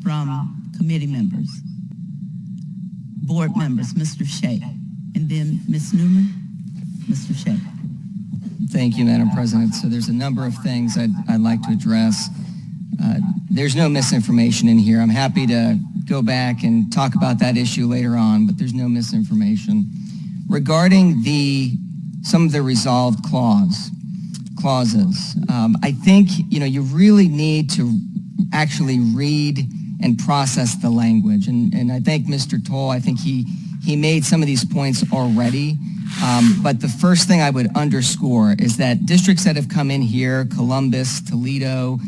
from committee members. Board members, Mr. Shea, and then Ms. Newman, Mr. Shea. Thank you, Madam President. So there's a number of things I'd like to address. There's no misinformation in here. I'm happy to go back and talk about that issue later on, but there's no misinformation. Regarding some of the resolved clauses, I think you really need to actually read and process the language. And I think Mr. Toll, I think he made some of these points already. But the first thing I would underscore is that districts that have come in here, Columbus, Toledo,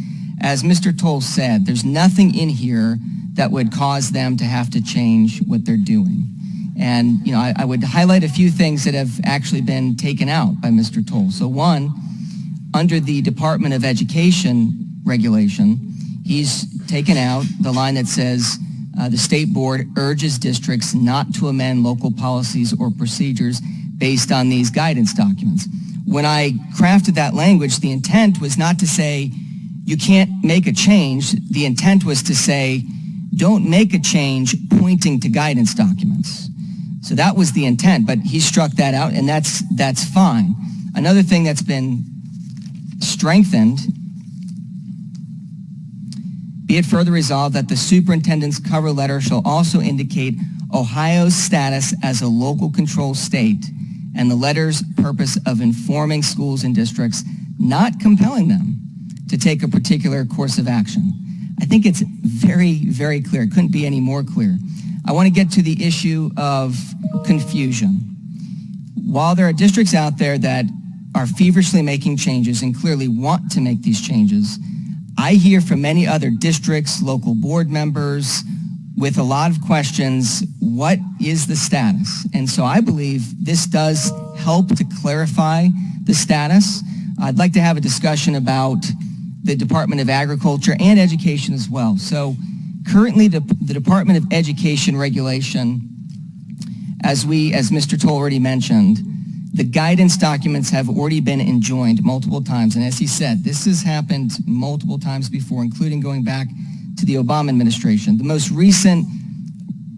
as Mr. Toll said, there's nothing in here that would cause them to have to change what they're doing. And I would highlight a few things that have actually been taken out by Mr. Toll. So one, under the Department of Education regulation, he's taken out the line that says the state board urges districts not to amend local policies or procedures based on these guidance documents. When I crafted that language, the intent was not to say you can't make a change. The intent was to say don't make a change pointing to guidance documents. So that was the intent, but he struck that out, and that's fine. Another thing that's been strengthened, be it further resolved that the superintendent's cover letter shall also indicate Ohio's status as a local control state and the letter's purpose of informing schools and districts, not compelling them to take a particular course of action. I think it's very, very clear. It couldn't be any more clear. I want to get to the issue of confusion. While there are districts out there that are feverishly making changes and clearly want to make these changes, I hear from many other districts, local board members, with a lot of questions, what is the status? And so I believe this does help to clarify the status. I'd like to have a discussion about the Department of Agriculture and Education as well. So currently the Department of Education regulation, as Mr. Toll already mentioned, the guidance documents have already been enjoined multiple times. And as he said, this has happened multiple times before, including going back to the Obama administration. The most recent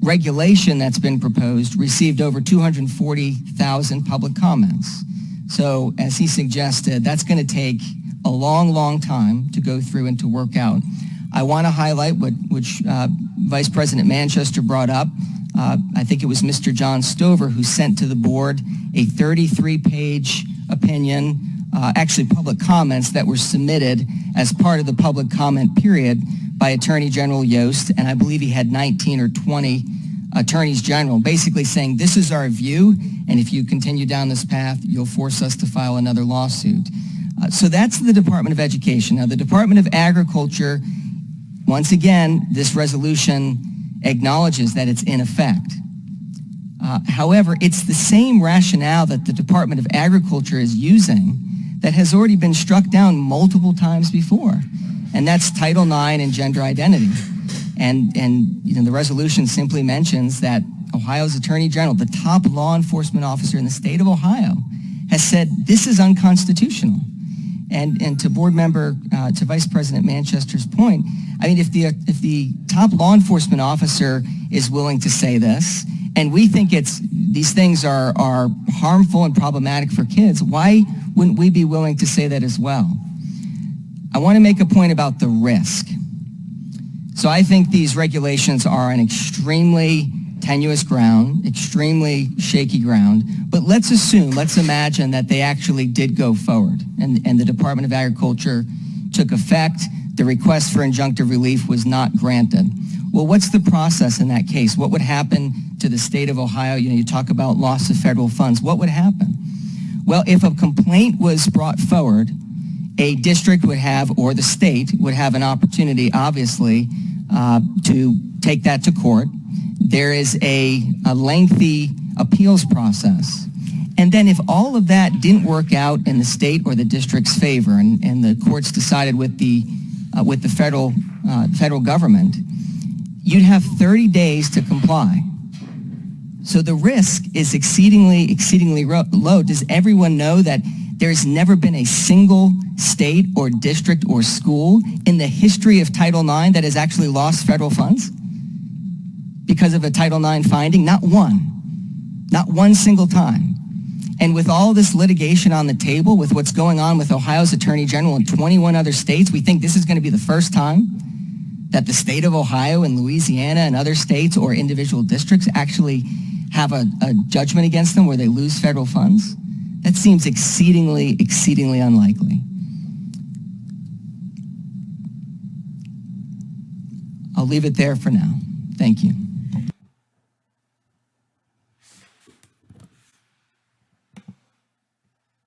regulation that's been proposed received over 240,000 public comments. So as he suggested, that's going to take a long, long time to go through and to work out. I want to highlight which Vice President Manchester brought up. I think it was Mr. John Stover who sent to the board a 33-page opinion, actually public comments that were submitted as part of the public comment period by Attorney General Yost, and I believe he had 19 or 20 attorneys general, basically saying this is our view, and if you continue down this path, you'll force us to file another lawsuit. So that's the Department of Education. Now, the Department of Agriculture, once again, this resolution acknowledges that it's in effect. However, it's the same rationale that the Department of Agriculture is using that has already been struck down multiple times before, and that's Title IX and gender identity. And the resolution simply mentions that Ohio's Attorney General, the top law enforcement officer in the state of Ohio, has said this is unconstitutional. And to board member, to Vice President Manchester's point, I mean, if the top law enforcement officer is willing to say this, and we think these things are harmful and problematic for kids, why wouldn't we be willing to say that as well? I want to make a point about the risk. So I think these regulations are an extremely tenuous ground, extremely shaky ground, but let's imagine that they actually did go forward and the Department of Agriculture took effect, the request for injunctive relief was not granted. Well, what's the process in that case? What would happen to the state of Ohio? You talk about loss of federal funds. What would happen? Well, if a complaint was brought forward, a district would have, or the state would have an opportunity, obviously, to take that to court. There is a lengthy appeals process. And then if all of that didn't work out in the state or the district's favor, and the courts decided with the federal government, you'd have 30 days to comply. So the risk is exceedingly low. Does everyone know that There's never been a single state or district or school in the history of Title IX that has actually lost federal funds because of a Title IX finding. Not one single time. And with all this litigation on the table, with what's going on with Ohio's Attorney General and 21 other states, we think this is going to be the first time that the state of Ohio and Louisiana and other states or individual districts actually have a judgment against them where they lose federal funds. That seems exceedingly, exceedingly unlikely. I'll leave it there for now. Thank you.